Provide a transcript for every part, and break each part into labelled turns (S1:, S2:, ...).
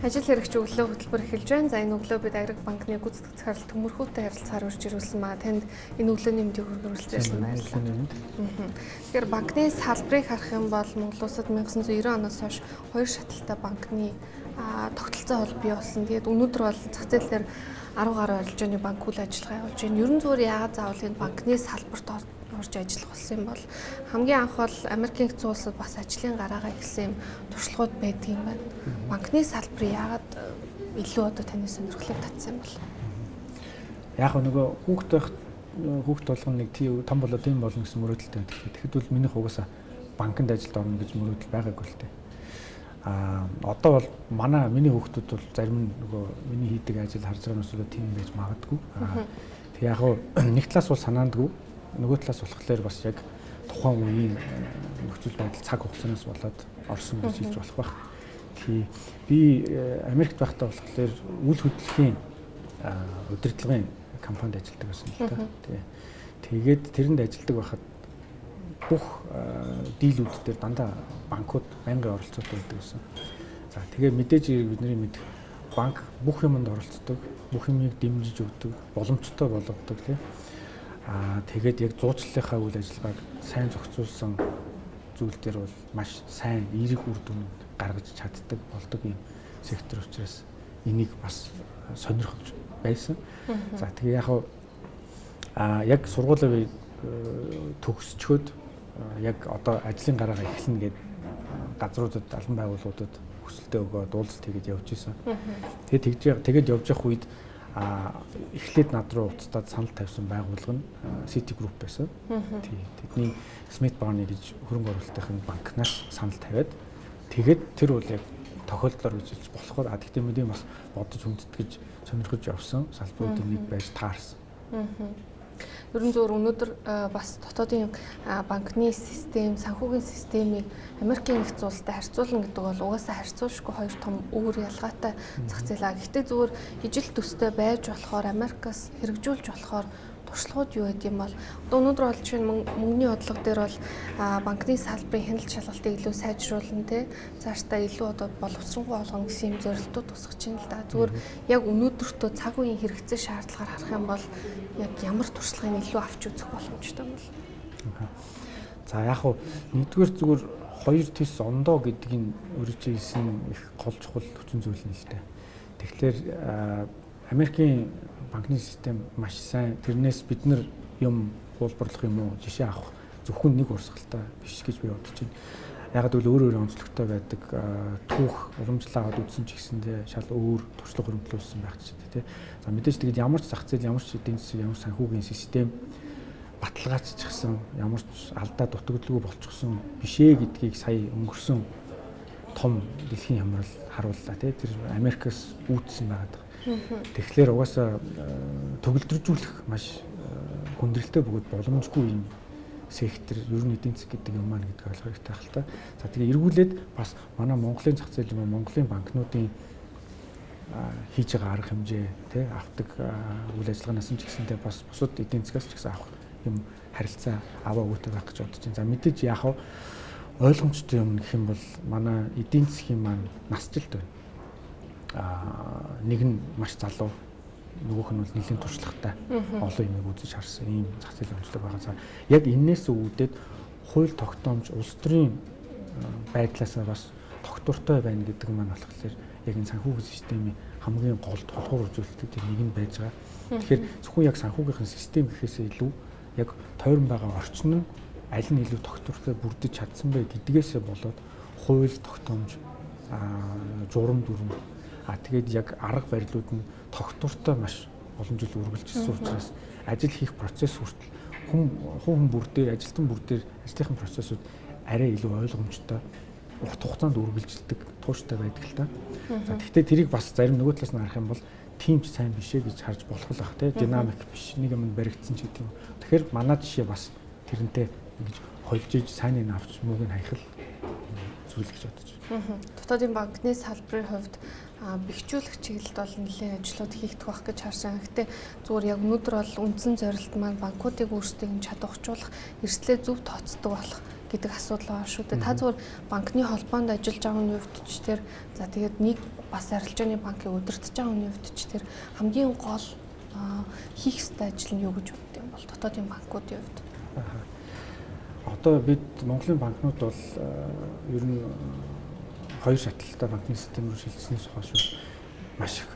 S1: Ажил хэрэгч өглөө хөтөлбөр эхэлж байна. За энэ өглөө бид Агрик банкны гүйцэтгэх захирал Төмөрхүүтэй харилцаар урьж ирүүлсэн маа танд энэ өглөөний мэндийг хүргүүлж ирсэн баярлалаа. Тэгэхээр банкны салбарыг харах юм бол Монгол улсад 1990 оноос хойш хоёр шаталтай банкны тогтолцоо бол бий болсон. Тэгээд өнөөдөр бол зах зээл дээр 10 гаруй арилжааны банк үйл ажиллагаа явуулж байна. Ерөн зүгээр яагаад заавал энэ банкны салбарт орж ажиллах болсон юм бол хамгийн анх бол Америкийн хэсэг улсад бас ажлын гараагаа ихсэн юм туршлагууд байдаг юм байна. Банкны салбар яагаад илүү одоо таны сонирхлыг татсан юм бол?
S2: Яг нөгөө хүүхд болгоно нэг том болоод тийм болно гэсэн мөрөөдөлтэй байдаг. Тэгэхэд бол минийх угаасаа банкнд ажилд орно гэж мөрөөдөл байгаагүй л дээ. Одоо бол миний хүүхдүүд бол зарим нь нөгөө миний хийдэг ажил харж байгаа нүсээ тийм байж магадгүй. Тэг яг нэг талаас бол санаандгүй, нөгөө талаас болохоор бас яг тухайн үеийн нөхцөл байдал цаг хугацаанаас болоод орсон гэж хэлж болох байх. Би Америкт байхдаа болохоор үйл хөдлөлийн удирдлагын компанид ажилладаг байсан л да. Тэгээд тэрэнд ажилладаг байхад бүх дийлүүд дээр дандаа банкуд байнгын оролцоотой байдаг гэсэн. За тэгээ мэдээж бидний мэдэх банк бүх юмд оролцдог, бүх юмыг дэмжиж өгдөг, боломжтой болгодог тийм. Тэгээд яг зуучлалынхаа үйл ажиллагааг сайн зохицуулсан зүйл дээр бол маш сайн эерэг үр дүнд гаргаж чаддаг болдог юм сектор учраас энийг бас сонирхож байсан. За тэгээ яг сургуулийн төгсчөөд яг одоо ажлын гараагаа эхлэнэ гэдэг газруудад албан байгууллагуудад хүсэлтээ өгөөд уулзалт хийгээд явж исэн. Тэгээд явж явах үед эхлээд над руу уцтаад санал тавьсан байгууллага нь City Group байсан. Тэдний Smith Barney гэж хөрөнгө оруулалтын банкнаас санал тавиад тэгээд тэр бол яг тохиолдлоор үзүүлж болохоор гэхдээ мэдээ бас бодож хүндэтгэж сонирхож явсан салбаруудын нэг байж таарсан.
S1: Ерөн зөвөр өнөөдөр бас дотоодын банкны систем, санхүүгийн системийг Америкийн нэгдсэн улстай харьцуулна гэдэг бол угаасаа харьцуулшгүй хоёр том өөр ялгаатай зах зээл. Гэхдээ зөвөр ижил төстэй байж болохоор Америкаас хэрэгжүүлж болохоор туршлагууд юу гэдэг юм бол өнөөдөр бол жишээ нь мөнгөний бодлого дээр бол банкны салбарын хяналт шалгалтыг илүү сайжруулна те цаашдаа илүү одоо боловсронгуй болгоно гэсэн юм зорилтууд тусгаж байна л да. Зүгээр яг өнөөдөртөө цаг үеийн хэрэгцээ шаардлагаар харах юм бол яг ямар туршлагыг илүү авч үзэх боломжтой юм бол.
S2: За яг хуу нэгдүгээр зүгээр хоёр тис ондоо гэдгийг өргөжүүлсэн их гол чухал хүчин зүйл нь л дээ. Тэгэхээр Америкийн банкны систем маш сайн. Тэрнээс бид нар юм хуулбарлах юм уу жишээ авах зөвхөн нэг урсгалтай биш гэж би бодож байна. Яг гэвэл өөр онцлогтой байдаг түүх уламжлал аваад үзсэн ч гэсэндээ шал өөр туршлага хөрвүүлсэн байх ч гэдэг тийм. За мэдээж тэгээд ямар ч зах зээл, ямар ч эдийн засаг, ямар санхүүгийн систем баталгаажчихсан, ямар ч алдаа дутагдaltaгүй болчихсон бишээ гэдгийг сая өнгөрсөн том дэлхийн хямрал харууллаа тийм. Тэр Америкаас үүдсэн байгаа. Тэгэхээр угаасаа төгөлдржүүлэх маш хүндрэлтэй бөгөөд боломжгүй юм сектор ер нь эдийн засаг гэдэг юм маань гэдэг ойлгох хэрэгтэй хэл та. За тэгээ эргүүлээд бас манай Монголын зах зээл юм Монголын банкнуудын хийж байгаа арга хэмжээ тий авдаг үйл ажиллагаанаас ч гэсэнтэй бас бусад эдийн засгаас ч гэсэн авах юм харилцаа аваа өгөөтэй байх гэж бодож байна. За мэдээж яг ойлгомжтой юм гэх юм бол манай эдийн засгийн маань насжилт байна. Нэг нь маш залуу, нөгөөх нь бол нэлийн туршлагатай олон юмыг үзэж харсан ийм зах зээлийн онцлог байгаа. За яг энээс үүдээд хууль тогтоомж улс төрийн байдлаасаа бас тогтвортой байна гэдэг маань болохоор яг энэ санхүүгийн системийн хамгийн гол тулгуур үзүүлэлтүүд нэг нь байж байгаа. Тэгэхээр зөвхөн яг санхүүгийнхын систем гэхээс илүү яг тойрон байгаа орчин нь аль нь илүү тогтвортой бүрдэж чадсан бэ гэдгээсээ болоод хууль тогтоомж журам дүрм тэгээд яг арга барилууд нь тогтвортой маш олон жил үргэлжилсэн учраас ажил хийх процесс хүртэл хүн бүр дээр ажилтан бүр дээр ажлынхын процессыг арай илүү ойлгомжтой урт хугацаанд үргэлжилдэг тууштай байдаг л та. За гэхдээ тэрийг бас зарим нөгөө талаас нь харах юм бол тийм ч сайн биш ээ гэж харж болох л ах тий динамик биш нэг юм баригдсан ч гэдэг юм. Тэгэхээр манай жишээ бас тэрнтэй ингэж холж иж сайн нэг авч мууг нь хайхал зүйл гэж бодож байна.
S1: Дотоодын банкны салбарын хувьд бэхжүүлэх чиглэлд бол нэлээд ажлууд хийгдэх байх гэж харсан. Гэхдээ зүгээр яг өнөөдөр бол үндсэн зорилт маань банкуудыг өөрсдийг нь чадваржуулах, эрсдлээ зөв тооцдог болох гэдэг асуудал байгаа шүү дээ. Та зүгээр банкны холбоонд ажиллаж байгаа хүний хувьд ч тэр за тэгээд нэг бас арилжааны банкыг удирдах байгаа хүний хувьд ч тэр хамгийн гол хийх ёстой ажил нь юу гэж боддог юм бол дотоодын банкуудын хувьд.
S2: Одоо бид Монголын банкнууд бол ер нь хоёр шаталтай банкны систем рүү шилжсэнээс хойш маш их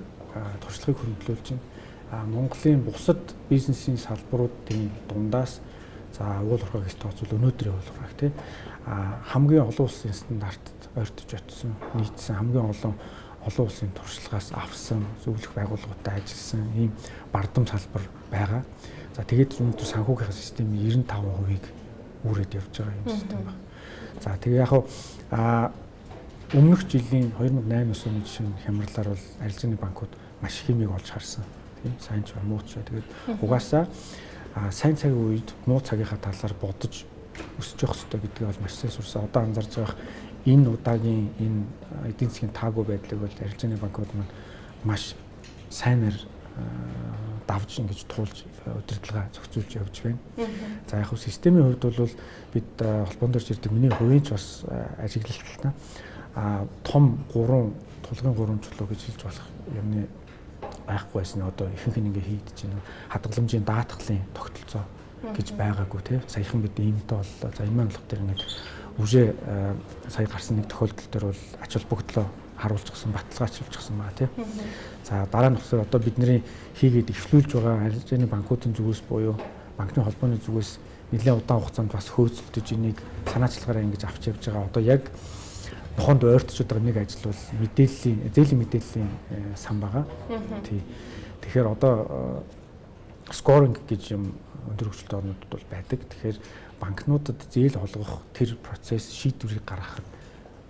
S2: туршлагыг хөрвүүлж байна. Монголын бусад бизнесийн салбаруудын дундаас за уул уурхайг тооцвол өнөөдрийн уул уурхайг тий хамгийн олон улсын стандартад ойртож очсон нийцсэн хамгийн олон улсын туршлагаас авсан зөвлөх байгууллагуудтай ажилласан ийм бардам салбар байгаа. За тэгээд өнөөдөр санхүүгийн системийн 95%-ийг үүрээд явж байгаа юм систем байна. За тэгээ яг өмнөх жилийн 2008-9 оны жишээ хямралаар бол арилжааны банкуд маш их хэмээг олж харсан. Тийм сайн ч муу ч тэгээд угаасаа сайн цагийн үед муу цагийнхаа талаар бодож өсөж явах хэрэгтэй гэдгийг бол маш сайн сурсан. Одоо анзаарж байгаа энэ удаагийн энэ эдийн засгийн таагүй байдлыг бол арилжааны банкуд маань маш сайнаар давж ингэж туулж удирдлага зохицуулж явж байна. За яг хөө системийн хувьд бол бид холбоон дээрж ирдэг миний хувийн ч бас ажиглалттай том 3 тулгын 3 чулуу гэж хэлж болох юмны байхгүй байсан. Одоо ихэнх нь ингээ хийдэж байна. Хадгаламжийн даатгалын тогтолцоо гэж байгаагүй тий. Саяхан бид иймтэй боллоо. За энэ манлах дээр нэг үжээ сая гарсан нэг тохиолдол төр бол ач холбогдлоо харуулчихсан, баталгаажуулчихсан байгаа тий. За дараа нь болохоор одоо бидний хийгээд эхлүүлж байгаа арилжааны банкуудын зүгээс буюу банкны холбооны зүгээс нэлээд удаан хугацаанд бас хөөцөлдөж энийг санаачлагаараа ингэж авч явж байгаа. Одоо яг нохонд ойртож байгаа нэг ажил бол зээлийн мэдээллийн сан байгаа. Тий. Тэгэхээр одоо скоринг гэж юм өндөр хөгжилтэй орнуудад бол байдаг. Тэгэхээр банкнуудад зээл олгох тэр процесс шийдвэрийг гаргахад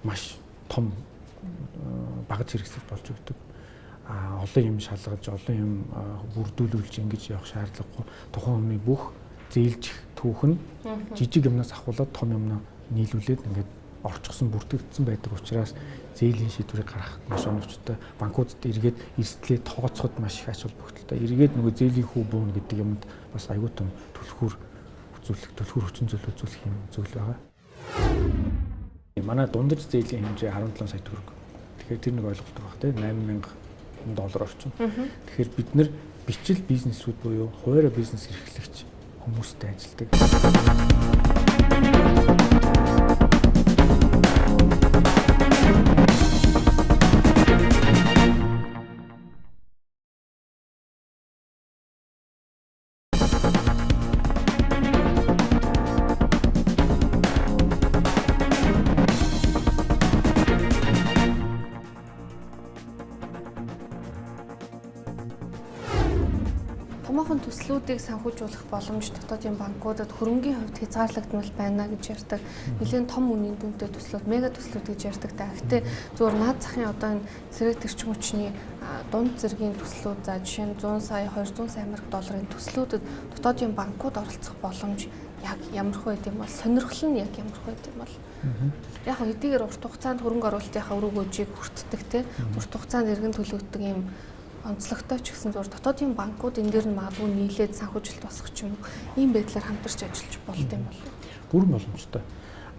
S2: маш том багаж хэрэгсэл болж өгдөг. Олон юм шалгаж, олон юм бүрдүүлүүлж ингэж явах шаардлагагүй. Тухайн хүний бүх зээлжих түүх нь жижиг юмнаас ахуулаад том юмнаа нийлүүлээд ингээд орчихсон бүртгэгдсэн байдаг учраас зээлийн шийдвэрийг гаргахад маш оновчтой. Банкудад эргээд эрсдлээ тооцоход маш их ач холбогдолтой. Эргээд нөгөө зээлийн хүү бүүн гэдэг юмд бас аюул том түлхүүр хүчин зүйл үзүүлэх юм зүйл байгаа. Манай дундаж зээлийн хэмжээ 17 сая төгрөг. Тэгэхээр тэр нэг ойлголт байгаа тийм $8,000 орчим. Тэгэхээр бид нар бичил бизнесүүд буюу хуваарь бизнес эрхлэгч хүмүүстэй ажилладаг.
S1: Томоохон төслүүдийг санхүүжүүлэх боломж дотоодын банкудад хөрөнгийн хувьд хязгаарлагдмал байна гэж ярьдаг. Нэлээд том үнийн дүнтэй төслүүд, мега төслүүд гэж ярьдаг. Гэхдээ зөвхөн наад захын одоо энэ цэрэг төрчин хүчний дунд зэргийн төслүүд за жишээ нь 100 сая, 200 сая $, төслүүдэд дотоодын банкуд оролцох боломж яг ямар хөө гэдэм бол сонирхол нь яг ямар хөө гэдэм бол яг хэдийгээр урт хугацаанд хөрөнгө оруулалтынхаа өрөг өжийг хүртдэг те урт хугацаанд эргэн төлөгддөг юм онцлогтой ч гэсэн зур дотоодын банкуд энэ дээр нь магадгүй нийлээд санхүүжилт босгох ч юм уу ийм байдлаар хамтарч ажиллаж болд юм бол
S2: бүрэн боломжтой.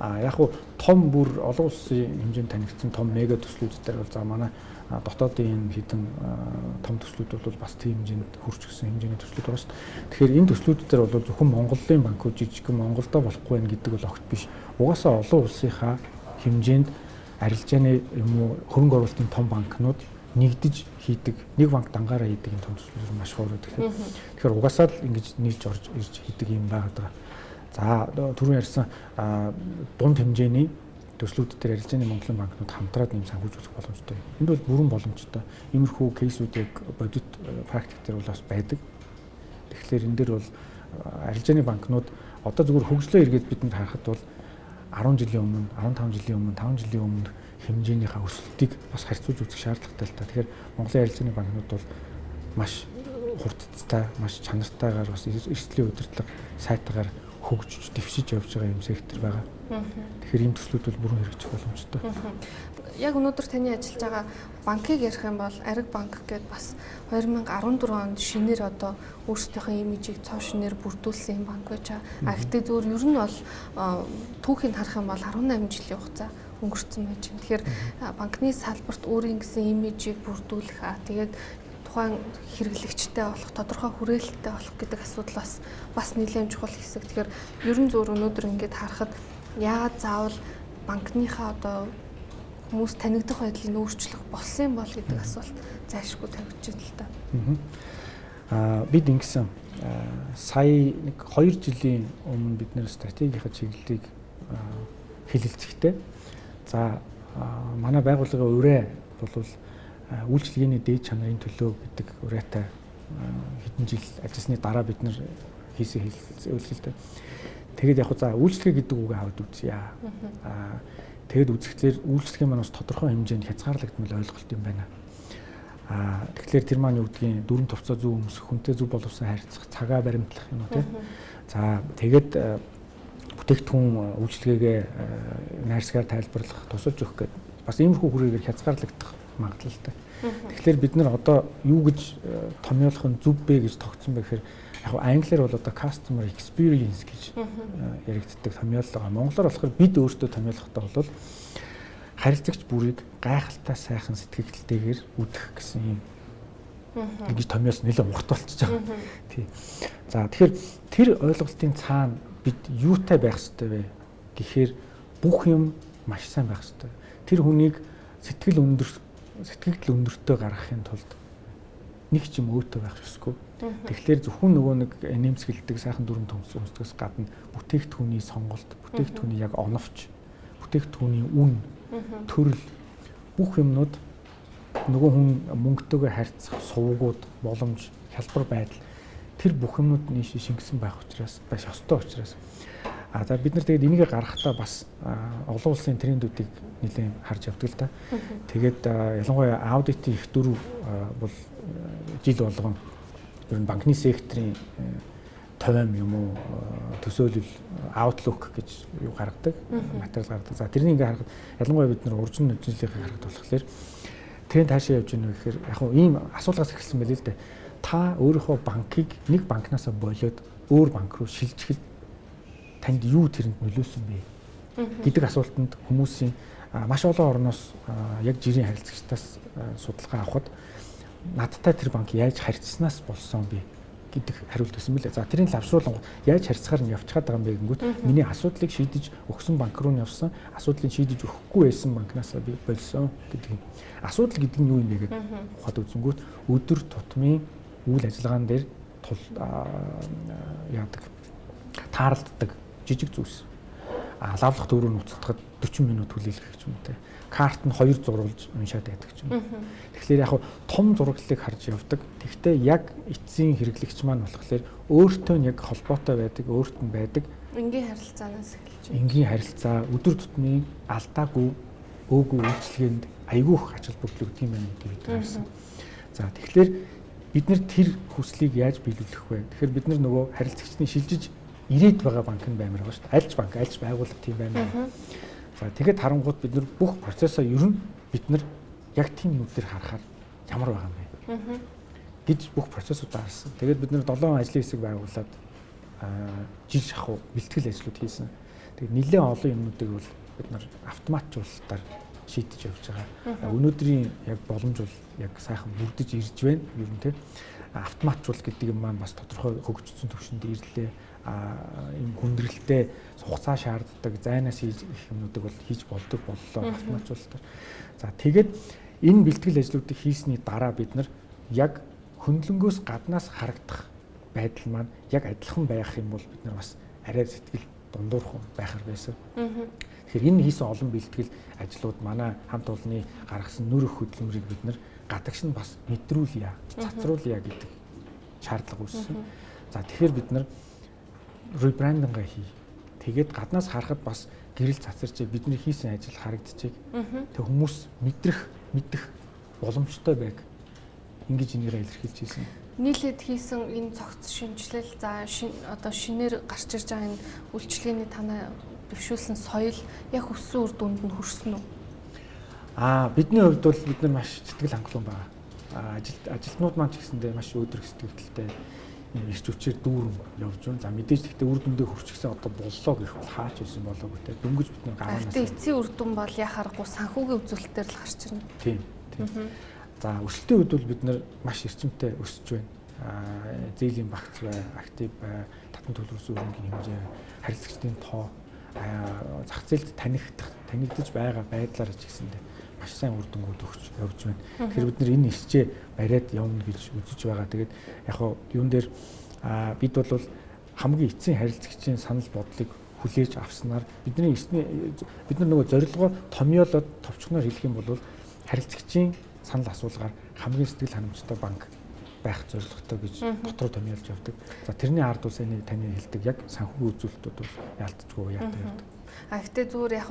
S2: Яг хуу том бүр олон улсын хэмжээнд танигдсан том мега төслүүд дээр бол за манай дотоодын хідэн том төслүүд бол бас тийм хэмжээнд хүрч гисэн хэмжээний төслүүд байгаа шүү дээ. Тэгэхээр энэ төслүүд дээр бол зөвхөн Монголын банкуд жижигхэн Монголдо болохгүй байх гэдэг бол огт биш. Угаасаа олон улсынхаа хэмжээнд арилжааны юм уу хөрөнгө оруулалтын том банкнууд нэгдэж хийдэг нэг банк дангаараа хийдэг энэ том төслүүд маш ховор байдаг. Тэгэхээр угаасаа л ингэж нийлж орж ирж хийдэг юм байгаа. За түрүүн ярьсан дунд хэмжээний төслүүд дээр арилжааны Монголын банкнууд хамтраад нэм санхүүжүүлэх боломжтой. Энд бол бүрэн боломжтой. Иймэрхүү кейсүүд яг бодит практик дээр бол бас байдаг. Тэгэхээр энэ дээр бол арилжааны банкнууд одоо зөвхөн хөгжлөө эргээд бидэнд харахад бол 10 жилийн өмнө, 15 жилийн өмнө, 5 жилийн өмнө хэмжээнийхээ өсөлтийг бас харьцуулж үзэх шаардлагатай л та. Тэгэхээр Монголын арилжааны банкнууд бол маш хурдтай, маш чанартайгаар бас эрсдлийн удирдлага сайтаагаар хөгжиж, дэвшиж явж байгаа юм сектор байгаа. Тэгэхээр ийм төслүүд бол бүрэн хэрэгжих боломжтой.
S1: яг өнөөдөр таны ажиллаж байгаа банкыг ярих юм бол Ариг банк гэдээ бас 2014 онд шинээр одоо өөрсдийнхөө имижийг цоо шинээр бүрдүүлсэн банк байж байгаа. Гэхдээ зөвөр ер нь бол түүхийг харах юм бол 18 жилийн хугацаа өнгөрцөн байж байна. Тэгэхээр банкны салбарт өөрийн гэсэн имижийг бүрдүүлэх тэгээд тухайн хэрэглэгчтэй болох, тодорхой хүрээлэлтэй болох гэдэг асуудал бас нэлээд чухал хэсэг. Тэгэхээр ер нь зөвөр өнөөдөр ингээд харахад яагаад заавал банкныхаа одоо хүмүүс танигдах байдлыг өөрчлөх болсон бол гэдэг асуулт зайлшгүй тавьж байна л да.
S2: Бид ингэсэн сая нэг 2 жилийн өмнө бид нэр стратегийнхаа чиглэлийг хэлэлцэхдээ за манай байгууллагын ураа бол үйлчлэгээний дээд чанарын төлөө гэдэг ураатай хэдэн жил ажилласны дараа бид нар хийсэн үйлчлэлтэй. Тэгээд яг за үйлчлэгээ гэдэг үгээ аваад үзье. Тэгэд үзэхлээр үйлчлэгээ маань бас тодорхой хэмжээнд хязгаарлагдмал ойлголт юм байна. Тэгэхээр тэр маань юу гэдгийг дөрөв товцоо зөв өмсөх, хүнтэй зөв боловсон харьцах, цагаа баримтлах юм уу тийм. За тэгээд бүтээгдэхүүн үйлчлэгээгээ найрсгаар тайлбарлах, тусалж өгөх гэдэг бас иймэрхүү хүрээгээр хязгаарлагдах магадлалтай. Тэгэхээр бид нар одоо юу гэж томьёолох нь зөв бэ гэж тогтсон бэ гэхээр яг англиар бол одоо customer experience гэж яригддаг томьёоллоо. Монголоор болохоор бид өөрсдөө томьёолохдоо бол харилцагч бүрийг гайхалтай сайхан сэтгэгдэлтэйгээр үдэх гэсэн юм. Ингэж томьёолс нэлээд урт болчихж байгаа. Тий. За тэгэхээр тэр ойлголтын цаана бид юутай байх ёстой вэ гэхээр бүх юм маш сайн байх ёстой. Тэр хүнийг сэтгэл өндөртөө гаргахын тулд нэг ч юм өөтөө байх ёсгүй. Тэгэхээр зөвхөн нөгөө нэг нэмсгэлдэг сайхан дүрм төмсгөөс гадна бүтээгдэхүүний сонголт, бүтээгдэхүүний яг оновч, бүтээгдэхүүний үн, төрөл бүх юмнууд нөгөө хүн мөнгөтэйгээ харьцах сувгууд, боломж, хялбар байдал тэр бүх юмнууд нийш шингэсэн байх учраас бас ёстой учраас за бид нар тэгээд энийг гаргахтаа бас олон улсын трендүүдийг нэлээд харж явдаг л да. Тэгээд ялангуяа аудитын их дөрв бол жил болгон ер нь банкны секторын тойм юм уу төсөөлөл outlook гэж юу гаргадаг материал гаргадаг. За тэрнийг ингээ харахад ялангуяа бид нар урьдчилан нөхцөлийг харахад болохоор тренд хаашаа явж байна вэ гэхээр яг хуу ийм асуулгаас эхэлсэн байл л дээ. Та өөрийнхөө банкыг нэг банкнаас болоод өөр банк руу шилжихэд танд юу тэрэнд нөлөөсөн бэ гэдэг асуултанд хүмүүсийн маш олон орноос яг жирийн харилцагчдаас судалгаа авахад надтай тэр банк яаж харьцснаас болсон бэ гэдэг хариулт өгсөн мөлий. За тэрийн лавшруулан яаж харьцахаар нь явчихад байгаа юм бэ гэнгүүт миний асуудлыг шийдэж өгсөн банк руу явсан, асуудлыг шийдэж өгөхгүй байсан банкнаас би болсон гэдэг юм. Асуудал гэдэг нь юу юм бэ гэдэг ухаад үзэнгүүт өдөр тутмын үйл ажиллагаан дээр яадаг таарлддаг жижиг зүйлс. Лавлах дөрөв нь уцтахад 40 минут хүлээлгэх гэж юм те. Карт нь 2 зурвалж уншаад байдаг ч юм. Тэгэхээр яг том зураглалыг харж явдаг. Тэгвэл яг эцсийн хэрэглэгч маань болохоор өөртөө нь яг холбоотой байдаг, өөрт нь байдаг.
S1: Энгийн харилцаанаас эхэлж байна.
S2: Энгийн харилцаа өдөр тутмын алдаагүй өөгүй үйлчлэгээнд айгүйх ач холбогдол өгдөг юм байна гэдэг харсан. За тэгэхээр бид нар тэр хүслийг яаж биелүүлэх вэ? Тэгэхээр бид нар нөгөө харилцагчдын шилжиж ирээд байгаа банк нь баймар байгаа шүү дээ. Альж банк, альж байгууллага тийм байна. За тэгэхэд харангууд бид нар бүх процессоо ер нь бид нар яг тийм нүдээр харахаар ямар байгаа юм бэ гэж бүх процессыг дарсан. Тэгээд бид нар 7 ажлын хэсэг байгуулад жил шахуу бэлтгэл ажлууд хийсэн. Тэгээд нэлээд олон юмнуудыг бол бид нар автоматжуулалтаар шийдэж явж байгаа. Өнөөдрийн яг боломж бол яг сайхан бүрдэж ирж байна. Ер нь тийм автоматжуулалт гэдэг юм маань бас тодорхой хөгжсөн төвшөнд ирлээ. Ийм хүндрэлтэй хугацаа шаарддаг зайнаас хийж юмнуудыг бол хийж болдог боллоо автоматжуулалтаар. За тэгээд энэ бэлтгэл ажлуудыг хийсний дараа бид нар яг хөндлөнгөөс гаднаас харагдах байдал маань яг адилхан байх юм бол бид нар бас арай сэтгэл дундуурхан байхаар байсан. Тэгэхээр энэ хийсэн олон бэлтгэл ажлууд манай хамт олонны гаргасан нөр өх хөдөлмөрийг бид нар гадагш нь бас мэдрүүлье, цацруулъя гэдэг шаардлага үүссэн. За тэгэхээр бид нар ребрандинга хий. Тэгээд гаднаас харахад бас гэрэл цацарч бидний хийсэн ажил харагдчихээг. Тэг хүмүүс мэдэх боломжтой байг. Ингэж энийгээ илэрхийлж хийсэн.
S1: Нийлээд хийсэн энэ цогц шинжилэл за одоо шинээр гарч ирж байгаа энэ үйлчлэгээний танай дэвшүүлсэн соёл яг өссөн үр дүнд нь хүрсэн үү?
S2: Бидний хувьд бол бид нар маш сэтгэл хангалуун байгаа. Ажилтнууд маань ч гэсэндээ маш өөдрөг сэтгэлдэлтэй ирч хүчээр дүүрэн явж байна. За мэдээж гэхдээ үр дүндээ хүрчихсэн одоо боллоо гэх бол хаач ирсэн болоогүй те. Дөнгөж бид нар гараанаас.
S1: Гэхдээ эцсийн үр дүн бол яхаарахгүй санхүүгийн үзүүлэлтээр л гарч ирнэ.
S2: Тийм. За өсөлтийн үед бол бид нар маш эрчимтэй өсөж байна. Зээлийн багц бай, актив бай, татан төлбөрсөн хөрөнгөний хэмжээ, харилцагчдын тоо, зах зээлд танигдж байгаа байдлаар ч гэсэндээ маш сайн үр дүнгууд өгч явж байна. Тэгэхээр бид нар энэ ирчээ бариад явна гэж үзэж байгаа. Тэгээд яг хоо юун дээр бид бол хамгийн эцсийн харилцагчийн санал бодлыг хүлээж авснаар бид нар нөгөө зорилгоо томьёолоод товчхоноор хэлэх юм бол харилцагчийн санал асуулгаар хамгийн сэтгэл ханамжтай банк байх зорилготой гэж дотроо томьёолж явдаг. За тэрний ард ус таны хэлдэг яг санхүүгийн үзүүлэлтүүд бол яалтчгүй яадаг явдаг.
S1: Гэхдээ зүгээр яг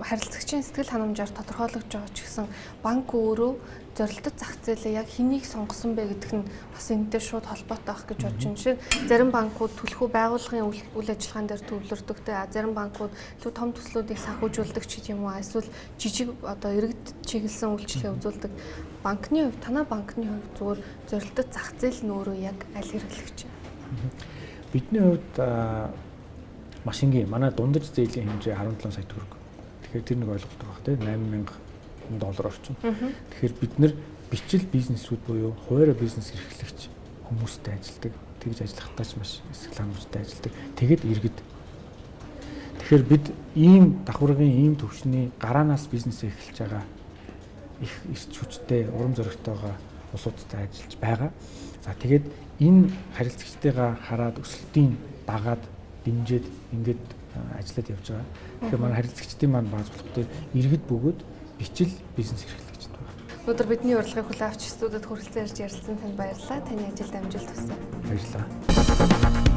S1: харилцагчийн сэтгэл ханамжаар тодорхойлогдож байгаа ч гэсэн банк өөрөө зорилттой зах зээлээ яг хэнийг сонгосон бэ гэдг нь бас энэтэй шууд холбоотой байх гэж бодож байна. Жишээ нь зарим банкуд төлхөө байгууллагын үйл ажиллагаан дээр төвлөрдөгтэй, зарим банкуд илүү том төслүүдийг санхүүжүүлдэг ч юм уу, эсвэл жижиг одоо иргэд чиглэсэн үйлчлэгээ үзүүлдэг. Банкны хувьд, танай банкны хувьд зүгээр зорилттой зах зээл нь өөрөө яг аль хэрэглэгч байна?
S2: Бидний хувьд маш энгийн манай дундаж зээлийн хэмжээ 17 сая төгрөг. Тэгэхээр тэр нэг ойлголт байгаа тийм $8,000 орчим. Тэгэхээр бид нар бичил бизнесүүд буюу хуваарь бизнес эрхлэгч хүмүүстэй ажилладаг. Тэгж ажиллахтаа ч маш сэтгэл ханамжтай ажилладаг. Тэгэд иргэд. Тэгэхээр бид ийм давхаргын ийм төвчний гараанаас бизнес эхэлж байгаа их ирч хүчтэй, урам зоригтойгоо улсуудтай ажиллаж байгаа. За тэгээд энэ харилцагчдыгаа хараад өсөлтийн дагаад дэмжиж ингээд ажиллаад явж байгаа. Тэгэхээр манай харилцагчдын маань бааз болох дээр иргэд бөгөөд бичил бизнес эрхлэгч байна.
S1: Өнөөдөр бидний урилгыг хүлээн авч студид хүрэлцэн ирж ярилцсан танд баярлалаа. Таны ажилд амжилт хүсье.
S2: Баярлалаа.